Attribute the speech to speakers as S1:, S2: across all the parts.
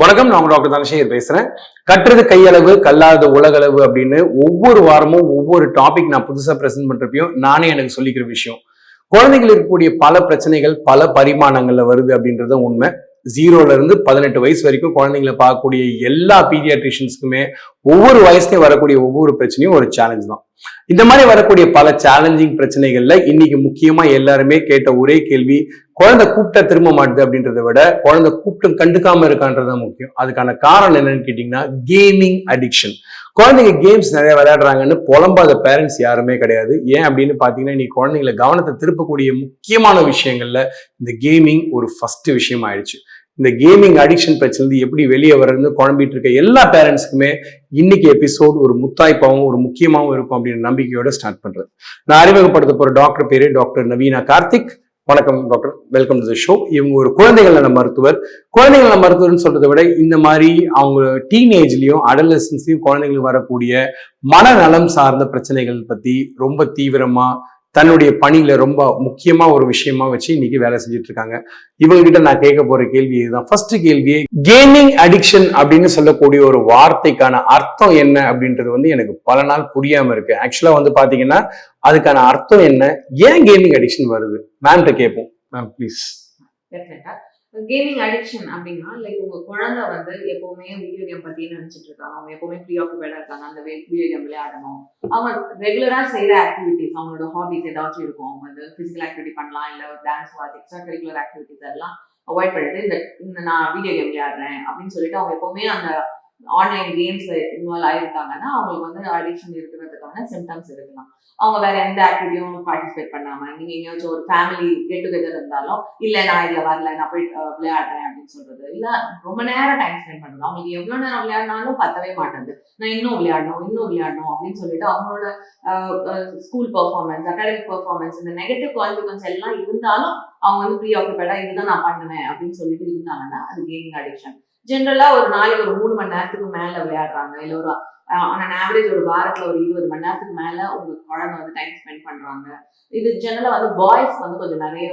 S1: வணக்கம், நான் டாக்டர் தனசேகர் பேசுறேன். கட்டுறது கையளவு கல்லாத உலகளவு அப்படின்னு ஒவ்வொரு வாரமும் ஒவ்வொரு டாபிக் நான் புதுசா பிரசன்ட் பண்றப்பையும் நானே எனக்கு சொல்லிக்கிற விஷயம். குழந்தைகள் இருக்கக்கூடிய பல பிரச்சனைகள் பல பரிமாணங்கள்ல வருது அப்படின்றத உண்மை. 0ல இருந்து 18 வயசு வரைக்கும் குழந்தைங்களை பார்க்கக்கூடிய எல்லா பீடியாட்ரிஷியன்ஸ்க்குமே ஒவ்வொரு வயசுலயும் வரக்கூடிய ஒவ்வொரு பிரச்சனையும் ஒரு சேலஞ்ச் தான். இந்த மாதிரி வரக்கூடிய பல சேலஞ்சிங் பிரச்சனைகள்ல இன்னைக்கு முக்கியமா எல்லாருமே கேட்ட ஒரே கேள்வி, குழந்தை கூப்பிட்டா திரும்ப மாட்டுது அப்படின்றத விட குழந்தை கூப்பிட்டு கண்டுக்காம இருக்கான்றதுதான் முக்கியம். அதுக்கான காரணம் என்னன்னு கேட்டீங்கன்னா கேமிங் அடிக்ஷன். குழந்தைங்க கேம்ஸ் நிறைய விளையாடுறாங்கன்னு புலம்பாத பேரண்ட்ஸ் யாருமே கிடையாது. ஏன் அப்படின்னு பாத்தீங்கன்னா இன்னைக்கு குழந்தைங்களை கவனத்தை திருப்பக்கூடிய முக்கியமான விஷயங்கள்ல இந்த கேமிங் ஒரு ஃபர்ஸ்ட் விஷயம் ஆயிடுச்சு. இந்த கேமிங் அடிக்ஷன் பிரச்சனை எப்படி வெளியே வர்றதுன்னு குழம்பிட்டு இருக்க எல்லா பேரண்ட்ஸ்க்குமே இன்னைக்கு எபிசோட் ஒரு முத்தாய்ப்பாவும் ஒரு முக்கியமாவும் இருக்கும் அப்படின்னு நம்பிக்கையோட ஸ்டார்ட் பண்றது. நான் அறிமுகப்படுத்த போற டாக்டர் பேரு டாக்டர் நவீனா கார்த்திக். வணக்கம் doctor, welcome to the show. இவங்க ஒரு குழந்தைகள் நல மருத்துவர். குழந்தைகள் நல மருத்துவர்னு சொல்றதை விட இந்த மாதிரி அவங்க டீனேஜ்லயும் அடலசன்ஸ்லயும் குழந்தைங்களுக்கு வரக்கூடிய மனநலம் சார்ந்த பிரச்சனைகள் பத்தி ரொம்ப தீவிரமா தன்னுடைய பணியில ரொம்ப முக்கியமா ஒரு விஷயமா வச்சு இன்னைக்கு வேலை செஞ்சுட்டு இருக்காங்க. இவங்க கிட்ட நான் கேட்க போற கேள்வி இதுதான். ஃபர்ஸ்ட் கேள்வியே, கேமிங் அடிக்ஷன் அப்படின்னு சொல்லக்கூடிய ஒரு வார்த்தைக்கான அர்த்தம் என்ன அப்படின்றது எனக்கு பல நாள் புரியாம இருக்கு. ஆக்சுவலா பாத்தீங்கன்னா அதுக்கான அர்த்தம் என்ன, ஏன் கேமிங் அடிக்ஷன் வருது மேம்கிட்ட கேட்போம். Ma'am please.
S2: கேமிங் அடிக்ஷன் அப்படின்னா லைக் உங்க குழந்தை எப்பவுமே வீடியோ கேம் பத்தியே நினைச்சிட்டு இருக்காங்க. அவங்க எப்பவுமே ப்ரீ ஆக்குபைடா இருக்காங்க. அந்த வீடியோ கேம் விளையாடணும். அவங்க ரெகுலரா செய்யற ஆக்டிவிட்டிஸ், அவங்களோட ஹாபிஸ் ஏதாச்சும் இருக்கும். அவங்க பிசிக்கல் ஆக்டிவிட்டி பண்ணலாம், இல்ல ஒரு டான்ஸ் எக்ஸ்ட்ரா கரிக்குலர் ஆக்டிவிட்டிஸ் எல்லாம் அவாய்ட் பண்ணிட்டு இந்த நான் வீடியோ கேம் விளையாடுறேன் அப்படின்னு சொல்லிட்டு அவங்க எப்பவுமே அந்த ஆன்லைன் கேம்ஸ்ல இன்வால்வ் ஆயிருக்காங்கன்னா அவங்களுக்கு அடிக்ஷன் இருக்கிறதுக்கான சிம்டம்ஸ் இருக்கலாம். அவங்க வேற எந்த ஆக்டிவிட்டியும் பார்ட்டிசிபேட் பண்ணாம, நீங்க எங்கேயாச்சும் ஒரு ஃபேமிலி கெட் டுகெதர் இருந்தாலும் இல்ல நான் இதுல வரல, நான் போய் விளையாடுறேன் அப்படின்னு சொல்றது, இல்ல ரொம்ப நேரம் டைம் ஸ்பெண்ட் பண்றது. அவங்களுக்கு எவ்வளவு நேரம் விளையாடினாலும் பத்தவே மாட்டேங்குது. நான் இன்னும் விளையாடணும் அப்படின்னு சொல்லிட்டு அவங்களோட ஸ்கூல் பெர்ஃபார்மன்ஸ், அகாடமிக் பெர்ஃபார்மன்ஸ், இந்த நெகட்டிவ் கான்சிக்வன்ஸ் எல்லாம் இருந்தாலும் அவங்க ப்ரீ ஆக்குபைடா இதுதான் நான் பண்ணுவேன் அப்படின்னு சொல்லிட்டு இருந்தாங்கன்னா அது கேமிங் அடிக்ஷன். ஜென்ரலா ஒரு நாளைக்கு ஒரு 3 மணி நேரத்துக்கு மேல விளையாடுறாங்க, இல்ல ஒரு ஆன் ஆவரேஜ் ஒரு வாரத்துல ஒரு 20 மணி நேரத்துக்கு மேல உங்க குழந்தை டைம் ஸ்பெண்ட் பண்றாங்க. இது ஜெனரலா பாய்ஸ் கொஞ்சம் நிறைய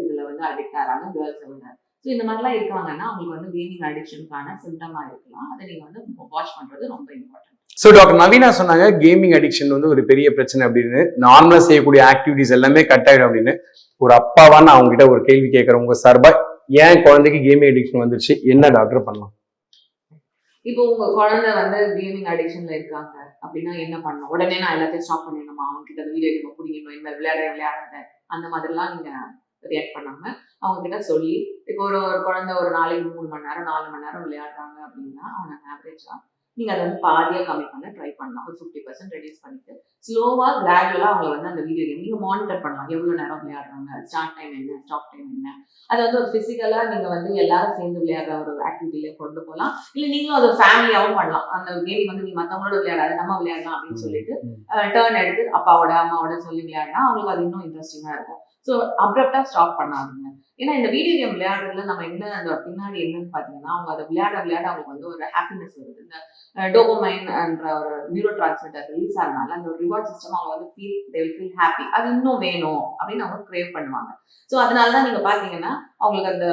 S2: இதுல அடிக்ட் ஆறாங்க, கேர்ள்ஸ் விட. ஸோ இந்த மாதிரிலாம் இருக்காங்கன்னா அவங்களுக்கு கேமிங் அடிக்ஷனுக்கான சிம்டமா இருக்கலாம். அதை நீங்க வாட்ச் பண்றது ரொம்ப இம்பார்ட்டன்ட்.
S1: ஸோ டாக்டர் நவீனா சொன்னாங்க கேமிங் அடிக்ஷன் ஒரு பெரிய பிரச்சனை அப்படின்னு, நார்மலா செய்யக்கூடிய ஆக்டிவிட்டிஸ் எல்லாமே கட் ஆயிடும் அப்படின்னு. ஒரு அப்பாவா நான் அவங்க கிட்ட ஒரு கேள்வி கேட்கறேன், உங்க சார்பா ஏன் குழந்தைக்கு கேமிங் அடிக்ஷன் வந்துருச்சு, என்ன டாக்டர் பண்ணலாம்?
S2: இப்போ உங்க குழந்தை கேமிங் அடிக்ஷன்ல இருக்காங்க அப்படின்னா என்ன பண்ணணும்? உடனே நான் எல்லாத்தையும் ஸ்டாப் பண்ணிடணுமா? அவங்க கிட்ட வீடியோ கேம் பிடிக்கணும், இந்த விளையாடாத அந்த மாதிரிலாம் நீங்க ரியாக்ட் பண்ணாம அவங்க கிட்ட சொல்லி, இப்போ ஒரு குழந்தை ஒரு நாளைக்கு 3 மணி நேரம் 4 மணி நேரம் விளையாடுறாங்க அப்படின்னா அவனை ஆவரேஜா நீங்க அதை பாதியா கம்மி பண்ண ட்ரை பண்ணலாம். ஒரு 50% ரெடியூஸ் பண்ணிட்டு ஸ்லோவா கிராஜுவலா அவங்களை அந்த வீடியோ கேம் நீங்க மானிட்டர் பண்ணலாம். எவ்வளவு நேரம் விளையாடுறாங்க, ஸ்டார்ட் டைம் என்ன, ஸ்டாப் டைம் என்ன. அதை ஒரு பிசிக்கலா நீங்க எல்லாரும் சேர்ந்து விளையாடுற ஒரு ஆக்டிவிட்டில கொண்டு போகலாம். இல்ல நீங்களும் அதை ஃபேமிலியாவும் பண்ணலாம். அந்த கேம் நீ மத்தவங்களோட விளையாடாத, நம்ம விளையாடலாம் அப்படின்னு சொல்லிட்டு டர்ன் எடுத்து அப்பாவோட அம்மாவோட சொல்லி விளையாடினா அவங்களுக்கு அது இன்னும் இன்ட்ரெஸ்டிங்கா இருக்கும். ஸோ அப்ரப்டா ஸ்டாப் பண்ணாதீங்க. ஏன்னா இந்த வீடியோ கேம் விளையாடுறதுல நம்ம என்ன அந்த பின்னாடி என்னன்னு பாத்தீங்கன்னா அவங்க அதை விளையாட அவங்களுக்கு ஒரு ஹாப்பினஸ் வருது. இந்த டோபமைன் என்ற ஒரு நியூரோ டிரான்ஸ்மிட்டர் ரிலீஸ் ஆகிறதுனால அந்த ரிவார்ட் சிஸ்டம் அவங்க ஃபீல் ஹாப்பி, அது இன்னும் வேணும் அப்படின்னு அவங்க கிரேவ் பண்ணுவாங்க. ஸோ அதனாலதான் நீங்க பாத்தீங்கன்னா அவங்களுக்கு அந்த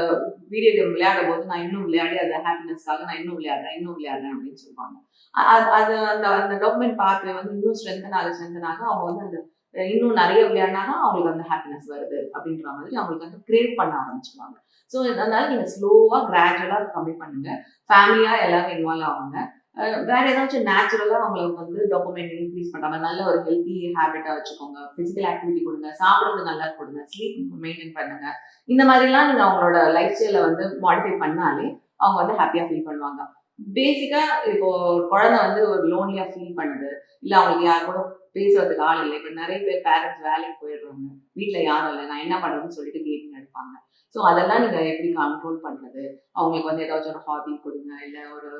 S2: வீடியோ கேம் விளையாடும் போது நான் இன்னும் விளையாடி அந்த ஹாப்பினஸ்க்காக நான் இன்னும் விளையாடுறேன் அப்படின்னு சொல்லுவாங்க. அது அந்த டோபமைன் பாத்வே இன்னும் ஸ்ட்ரென்தன் ஆக அவங்க அந்த இன்னும் நிறைய விளையாடினாதான் அவங்களுக்கு அந்த ஹாப்பினஸ் வருது அப்படின்ற மாதிரி அவங்களுக்கு கிரேவ் பண்ண ஆரம்பிச்சுவாங்க. ஸோ அதனால நீங்க ஸ்லோவா கிராஜுவலா கம்மி பண்ணுங்க. ஃபேமிலியா எல்லாரும் இன்வால்வ் ஆகுங்க. வேற ஏதாச்சும் நேச்சுரலா அவங்களுக்கு டோபமைன் இன்க்ரீஸ் பண்றாங்க, நல்ல ஒரு ஹெல்த்தி ஹேபிட்டா வச்சுக்கோங்க. பிசிக்கல் ஆக்டிவிட்டி கொடுங்க, சாப்பிடுறது நல்லா கொடுங்க, ஸ்லீப் மெயின்டைன் பண்ணுங்க. இந்த மாதிரிலாம் நீங்க அவங்களோட லைஃப் ஸ்டைல மாடிஃபை பண்ணாலே அவங்க ஹாப்பியா ஃபீல் பண்ணுவாங்க. பேசிக்கா இப்போ குழந்தை ஒரு லோன்லியா ஃபீல் பண்ணுது, இல்ல அவங்களுக்கு யார் கூட பேசுறதுக்கு ஆள் இல்லை. இப்ப நிறைய பேர் பேரண்ட்ஸ் வேலைக்கு போயிடுறாங்க, வீட்டுல யாரும் இல்லை, நான் என்ன பண்றதுன்னு சொல்லிட்டு கேமிங் எடுப்பாங்க. ஸோ அதெல்லாம் நீங்க எப்படி கண்ட்ரோல் பண்றது? அவங்களுக்கு ஏதாச்சும் ஒரு ஹாபி கொடுங்க, இல்ல ஒரு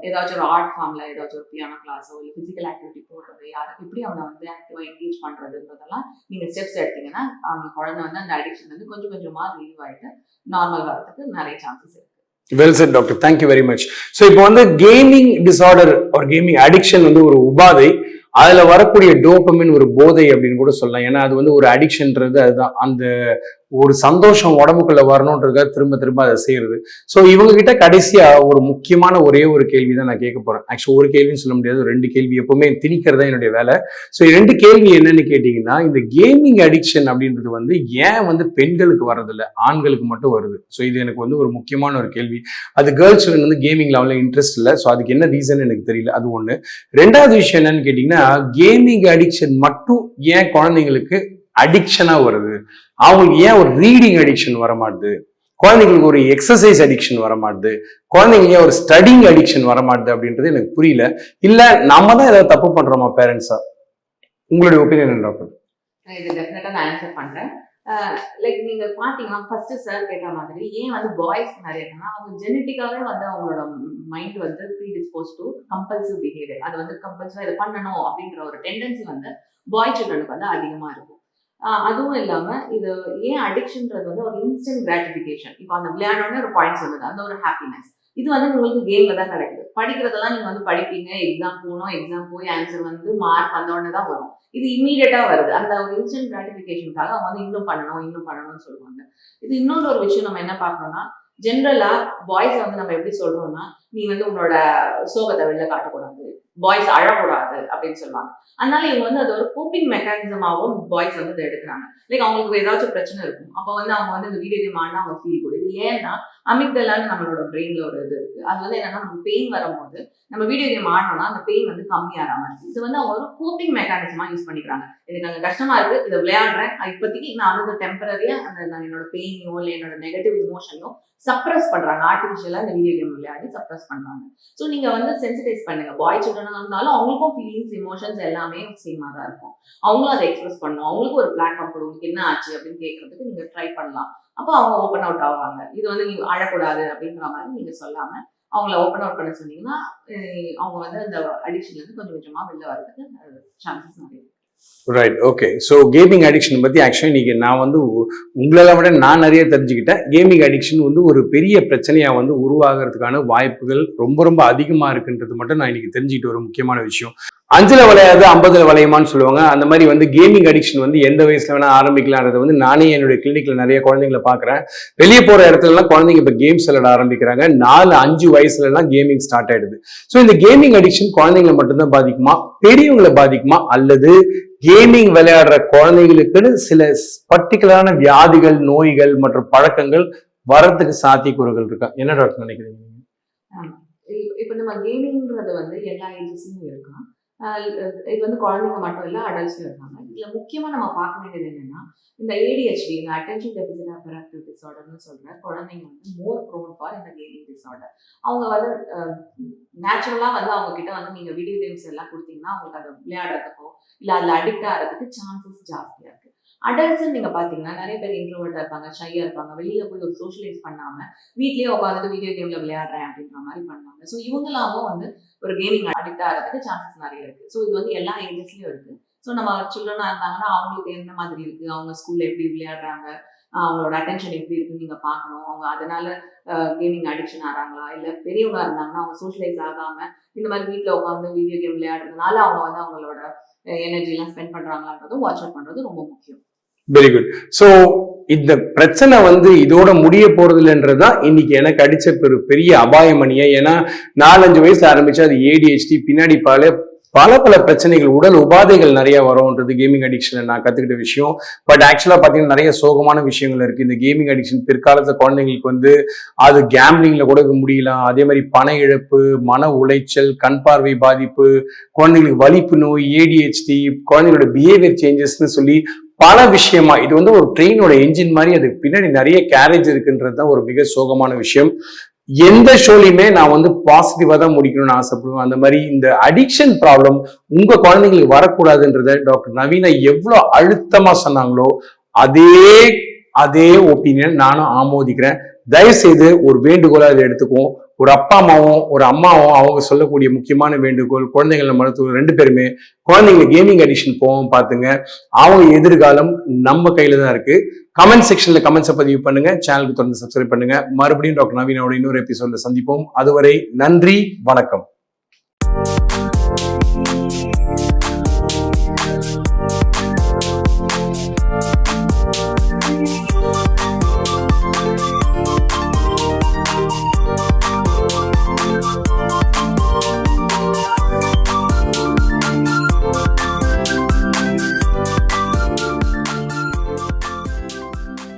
S2: ஏதாச்சும் ஒரு ஆர்ட் ஃபார்ம்ல ஏதாச்சும் ஒரு பியானோ கிளாஸோ இல்லை பிசிக்கல் ஆக்டிவிட்டி போடுறது, யாரும் எப்படி அவனை ஆக்டிவா என்கேஜ் பண்றதுன்றதெல்லாம் நீங்க ஸ்டெப்ஸ் எடுத்தீங்கன்னா அவங்க குழந்தை அந்த அடிக்ஷன் கொஞ்சம் கொஞ்சமா ரிலீவ் ஆயிட்டு நார்மல் வரதுக்கு நிறைய சான்சஸ் இருக்கு.
S1: Well set doctor, thank you very much. So இப்போ கேமிங் டிசார்டர் ஒரு கேமிங் அடிக்ஷன் ஒரு உபாதை, அதுல வரக்கூடிய டோபமின் ஒரு போதை அப்படின்னு கூட சொல்லலாம். ஏன்னா அது ஒரு அடிக்ஷன்றது அதுதான். அந்த ஒரு சந்தோஷம் உடம்புக்குள்ள வரணுன்றதுக்காக திரும்ப திரும்ப அதை செய்யறது. ஸோ இவங்க கிட்ட கடைசியா ஒரு முக்கியமான ஒரே ஒரு கேள்வி தான் நான் கேட்க போறேன். ஆக்சுவலி ஒரு கேள்வின்னு சொல்ல முடியாது, 2 கேள்வி. எப்பவுமே திணிக்கிறது தான் என்னுடைய வேலை. ஸோ 2 கேள்வி என்னன்னு கேட்டீங்கன்னா, இந்த கேமிங் அடிக்ஷன் அப்படின்றது வந்து ஏன் வந்து பெண்களுக்கு வர்றதில்ல, ஆண்களுக்கு மட்டும் வருது? ஸோ இது எனக்கு வந்து ஒரு முக்கியமான ஒரு கேள்வி. அது கேர்ள்ஸ் வந்து கேமிங்ல அவ்வளோ இன்ட்ரெஸ்ட் இல்லை. ஸோ அதுக்கு என்ன ரீசன் எனக்கு தெரியல. அது ஒண்ணு. 2வது விஷயம் என்னன்னு கேட்டீங்கன்னா, கேமிங் அடிக்ஷன் மட்டும் ஏன் குழந்தைங்களுக்கு அடிக்ஷனா வருது? அவங்களுக்கு ஏன் ஒரு ரீடிங் அடிக்ஷன் வர மாட்டுது? குழந்தைங்களுக்கு ஒரு எக்ஸசைஸ் அடிக்ஷன் வர மாட்டுது? குழந்தைங்க ஏன் ஒரு ஸ்டடிங் அடிக்ஷன் வர மாட்டுது அப்படின்றது எனக்கு புரியல. இல்ல நம்ம தான் ஏதாவது தப்பு பண்றோமா பேரண்ட்ஸா? உங்களுடைய ஒப்பீனியன் என்ன டாக்டர்?
S2: இது டெஃபினட்டா நான் ஆன்சர் பண்றேன். லைக் நீங்க பாத்தீங்கன்னா ஃபர்ஸ்ட் சார் கேட்ட மாதிரி ஏன் வந்து பாய்ஸ் நிறைய இருக்குன்னா, அவங்க ஜெனட்டிக்காவே வந்து அவங்களோட மைண்ட் வந்து ப்ரீடிஸ்போஸ் டு கம்பல்சிவ் பிஹேவியர். அது வந்து கம்பல்சரியா இதை பண்ணணும் அப்படின்ற ஒரு டெண்டன்சி வந்து பாய் சில்ட்ரனுக்கு வந்து அதிகமா இருக்கும். அதுவும் இல்லாம இது ஏன் அடிக்ஷன்ன்றது வந்து ஒரு இன்ஸ்டன்ட் கிராட்டிபிகேஷன். இப்போ அந்த விளையாடணும்னு ஒரு பாயிண்ட்ஸ் வந்தது, அந்த ஒரு ஹாப்பினஸ். இது வந்து உங்களுக்கு கேம்ல தான் கிடைக்குது. படிக்கிறதெல்லாம் நீங்க வந்து படிப்பீங்க, எக்ஸாம் போகணும், எக்ஸாம் போய் ஆன்சர் வந்து மார்க் வந்த உடனே தான் வரும். இது இம்மீடியட்டா வருது. அந்த ஒரு இன்ஸ்டன்ட் கிராட்டிபிகேஷனுக்காக அவங்க வந்து இன்னும் பண்ணணும்னு சொல்லுவாங்க. இது இன்னொரு ஒரு விஷயம் நம்ம என்ன பார்க்கணும்னா, ஜென்ரலா பாய்ஸ் வந்து நம்ம எப்படி சொல்றோம்னா, நீ வந்து உன்னோட சோகத்தை வெளில காட்டக்கூடாது, பாய்ஸ் அழக்கூடாது அப்படின்னு சொல்லுவாங்க. அதனால இவங்க வந்து அது ஒரு கோப்பிங் மெக்கானிசமாவும் பாய்ஸ் வந்து இதை எடுக்கிறாங்க. லைக் அவங்களுக்கு ஏதாச்சும் பிரச்சனை இருக்கும், அப்போ வந்து அவங்க வந்து இந்த வீடியோ கேம் ஆடினா அவங்க ஃபீல் கொடுது. ஏன்னா அமிக்டலான்னு நம்மளோட பிரெயின்ல ஒரு இது இருக்கு. அது வந்து என்னன்னா, நமக்கு பெயின் வரும்போது நம்ம வீடியோ கேம் ஆடணும்னா அந்த பெயின் வந்து கம்மியாகாம இருக்கு. இது வந்து அவங்க ஒரு கோப்பிங் மெக்கானிசமா யூஸ் பண்ணிக்கிறாங்க. எனக்கு அங்க கஷ்டமா இருக்கு, இதை விளையாடுறேன், இப்போதைக்கு நான் வந்து டெம்பரரியா நான் என்னோட பெயினையோ இல்லை என்னோட நெகட்டிவ் இமோஷனையோ சப்ரஸ் பண்றாங்க. ஆர்டிஃபிஷியலா இந்த வீடியோ கேம் விளையாடி சப்ரஸ் பண்றாங்க. ஸோ நீங்க வந்து சென்சிடைஸ் பண்ணுங்க. பாய் சில்ட்ரனா இருந்தாலும் அவங்களுக்கும் ஃபீலிங்ஸ், இமோஷன்ஸ் எல்லாமே சேமா தான் இருக்கும். அவங்களும் அதை எக்ஸ்பிரஸ் பண்ணணும். அவங்களுக்கும் ஒரு பிளாட்ஃபார்ம் கொடுங்க, என்ன ஆச்சு அப்படின்னு கேட்கறதுக்கு நீங்க ட்ரை பண்ணலாம். அப்போ அவங்க ஓப்பன் அவுட் ஆவாங்க. இது வந்து நீங்க அழக்கூடாது அப்படின்ற மாதிரி நீங்க சொல்லாம அவங்கள ஓப்பன் அவுட் பண்ண சொன்னீங்கன்னா, அவங்க வந்து அந்த அடிக்ஷன்ல இருந்து கொஞ்சம் கொஞ்சமா வெளில வர்றதுக்கு சான்சஸ் நிறைய இருக்கு.
S1: Right, okay. So gaming addiction பற்றி ஆக்சுவலி இன்னைக்கு நான் வந்து உங்களால் விட நான் நிறைய தெரிஞ்சுக்கிட்டேன். கேமிங் அடிக்ஷன் வந்து ஒரு பெரிய பிரச்சனையாக வந்து உருவாகிறதுக்கான வாய்ப்புகள் ரொம்ப ரொம்ப அதிகமாக இருக்குன்றது மட்டும் நான் இன்னைக்கு தெரிஞ்சுக்கிட்டு ஒரு முக்கியமான விஷயம். 5ல் விளையாது 50ல் விளையுமான்னு சொல்லுவாங்க. அந்த மாதிரி வந்து கேமிங் அடிக்ஷன் வந்து எந்த வயசுல வேணா ஆரம்பிக்கலான்றதை வந்து நானே என்னுடைய கிளினிக்ல நிறைய குழந்தைங்களை பார்க்குறேன். வெளியே போகிற இடத்துலலாம் குழந்தைங்க இப்போ கேம்ஸ் விளையாட ஆரம்பிக்கிறாங்க. 4-5 வயசுலலாம் கேமிங் ஸ்டார்ட் ஆயிடுது. ஸோ இந்த கேமிங் அடிக்ஷன் குழந்தைங்களை மட்டும்தான் பாதிக்குமா, பெரியவங்களை பாதிக்குமா, அல்லது கேமிங் விளையாடுற குழந்தைகளுக்குன்னு சில பர்டிகுலரான வியாதிகள், நோய்கள் மற்றும் பழக்கங்கள் வரதுக்கு சாத்தியக்கூறுகள் இருக்கா? என்ன டாக்டர் நினைக்கிறீங்க?
S2: இப்போ நம்ம கேமிங்கிறது வந்து எல்லா ஏஜஸ்லயும் இருக்கும். இது வந்து குழந்தைங்க மட்டும் இல்லை, அடல்ட்ஸும் இருக்காங்க. இதில் முக்கியமாக நம்ம பார்க்க வேண்டியது என்னன்னா, இந்த ADHD, இந்த அட்டென்ஷன் டெபிசிட் ஹைப்பர் டிஸார்டர்னு சொல்ற குழந்தைங்க வந்து மோர் ப்ரோன் ஃபார் இந்த கேமிங் டிஸார்டர். அவங்க வந்து நேச்சுரலாக வந்து அவங்க கிட்ட வந்து நீங்கள் வீடியோ கேம்ஸ் எல்லாம் கொடுத்தீங்கன்னா அவங்களுக்கு அதை விளையாடுறதுக்கோ இல்லை அதில் அடிக்ட் ஆகிறதுக்கு சான்சஸ் ஜாஸ்தியாக இருக்கு. அடல்ட்ஸ் நீங்க பாத்தீங்கன்னா நிறைய பேர் இன்ட்ரோவர்ட்டா இருப்பாங்க, ஷையா இருப்பாங்க, வெளியில போய் ஒரு சோஷியலைஸ் பண்ணாம வீட்லயே உட்காந்துட்டு வீடியோ கேம்ல விளையாடுறேன் அப்படின்ற மாதிரி பண்ணுவாங்க. ஸோ இவங்களாவும் வந்து ஒரு கேமிங் அடிக்ட் ஆகிறதுக்கு சான்சஸ் நிறைய இருக்கு. ஸோ இது வந்து எல்லா ஏஜஸ்லயும் இருக்கு. ஸோ நம்ம சில்ட்ரனா இருந்தாங்கன்னா அவங்களுக்கு என்ன மாதிரி இருக்கு, அவங்க ஸ்கூல்ல எப்படி விளையாடுறாங்க, அவங்களோட அட்டென்ஷன் எப்படி இருக்குன்னு நீங்க பார்க்கணும். அவங்க அதனால கேமிங் அடிக்ஷன் ஆறாங்களா, இல்ல பெரியவங்களா இருந்தாங்கன்னா அவங்க சோஷியலைஸ் ஆகாம இந்த மாதிரி வீட்டுல உட்காந்து வீடியோ கேம் விளையாடுறதுனால அவங்க வந்து அவங்களோட எனர்ஜி எல்லாம் ஸ்பெண்ட் பண்றாங்களான்றதும் வாட்ச் அவுட் பண்றது ரொம்ப முக்கியம்.
S1: Very good. ஸோ இந்த பிரச்சனை வந்து இதோட முடிய போறது இல்லைன்றதுதான் இன்னைக்கு எனக்கு அடிச்ச பெரிய அபாயமணியை. ஏன்னா 4-5 வயசுல ஆரம்பிச்சு அது ADHD பின்னாடி பல பிரச்சனைகள், உடல் உபாதைகள் நிறைய வரும்ன்றது கேமிங் அடிக்ஷன்ல நான் கத்துக்கிட்ட விஷயம். பட் ஆக்சுவலா பாத்தீங்கன்னா நிறைய சோகமான விஷயங்கள் இருக்கு. இந்த கேமிங் அடிக்ஷன் பிற்காலத்துல குழந்தைங்களுக்கு வந்து அது கேம்பிளிங்ல கூட முடியலாம். அதே மாதிரி பண இழப்பு, மன உளைச்சல், கண் பார்வை பாதிப்பு, குழந்தைங்களுக்கு வலிப்பு நோய், ADHD, குழந்தைங்களோட பிஹேவியர் சேஞ்சஸ்ன்னு சொல்லி பல விஷயமா இது வந்து ஒரு ட்ரெயினோட என்ஜின் மாதிரி அதுக்கு பின்னாடி நிறைய கேரேஜ் இருக்குன்றது தான் ஒரு மிக சோகமான விஷயம். எந்த ஷோலையுமே நான் வந்து பாசிட்டிவா தான் முடிக்கணும்னு ஆசைப்படுவேன். அந்த மாதிரி இந்த அடிக்ஷன் ப்ராப்ளம் உங்க குழந்தைங்களுக்கு வரக்கூடாதுன்றத டாக்டர் நவீனா எவ்வளவு அழுத்தமா சொன்னாங்களோ அதே ஒப்பீனியன் நானும் ஆமோதிக்கிறேன். தயவு செய்து ஒரு வேண்டுகோளா இதை எடுத்துக்குவோம். ஒரு அப்பா அம்மாவும் ஒரு அம்மாவும் அவங்க சொல்லக்கூடிய முக்கியமான வேண்டுகோள், குழந்தைங்கள மருத்துவர் 2 பேருமே குழந்தைங்க கேமிங் அடிக்ஷன் போவோம் பாத்துங்க. அவங்க எதிர்காலம் நம்ம கையில தான் இருக்கு. கமெண்ட் செக்ஷன்ல கமெண்ட்ஸை பதிவு பண்ணுங்க. சேனலுக்கு தொடர்ந்து சப்ஸ்கிரைப் பண்ணுங்க. மறுபடியும் டாக்டர் நவீனாவோட இன்னொரு எபிசோட்ல சந்திப்போம். அதுவரை நன்றி, வணக்கம்.